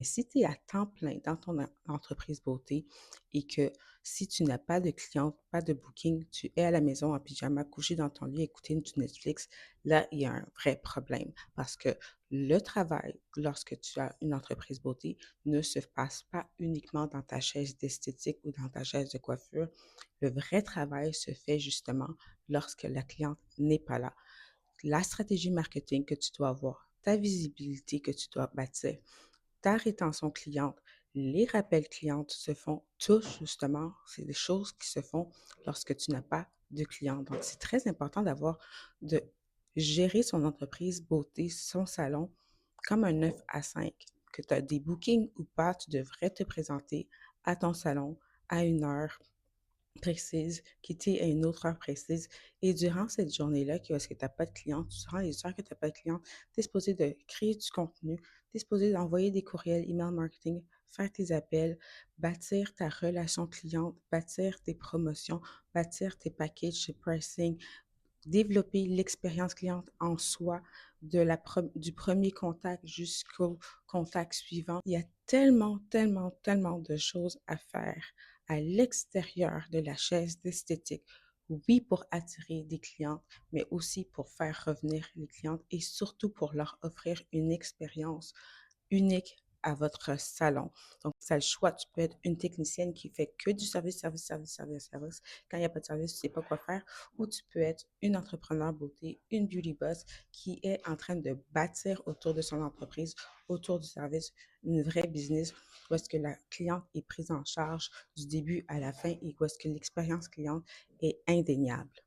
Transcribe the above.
Si tu es à temps plein dans ton entreprise beauté et que si tu n'as pas de cliente, pas de booking, tu es à la maison en pyjama, couché dans ton lit, écouter du Netflix, là, il y a un vrai problème parce que le travail, lorsque tu as une entreprise beauté, ne se passe pas uniquement dans ta chaise d'esthétique ou dans ta chaise de coiffure. Le vrai travail se fait justement lorsque la cliente n'est pas là. La stratégie marketing que tu dois avoir, ta visibilité que tu dois bâtir, ta rétention cliente, les rappels clientes se font tous justement, c'est des choses qui se font lorsque tu n'as pas de clients. Donc, c'est très important de gérer son entreprise beauté, son salon, comme un 9 à 5. Que tu as des bookings ou pas, tu devrais te présenter à ton salon à une heure précise, quitter à une autre heure précise. Et durant cette journée-là, est-ce que tu n'as pas de clients, durant les heures que tu n'as pas de clients, tu es supposé de créer du contenu, tu es supposé d'envoyer des courriels, email marketing, faire tes appels, bâtir ta relation cliente, bâtir tes promotions, bâtir tes packages, tes pricing, développer l'expérience cliente en soi, du premier contact jusqu'au contact suivant. Il y a tellement, tellement, tellement de choses à faire à l'extérieur de la chaise d'esthétique. Oui, pour attirer des clientes, mais aussi pour faire revenir les clientes et surtout pour leur offrir une expérience unique à votre salon. Donc, ça le choix. Tu peux être une technicienne qui fait que du service, service, service, service, service. Quand il n'y a pas de service, tu ne sais pas quoi faire. Ou tu peux être une entrepreneur beauté, une beauty boss qui est en train de bâtir autour de son entreprise, autour du service, une vraie business où est-ce que la cliente est prise en charge du début à la fin et où est-ce que l'expérience cliente est indéniable.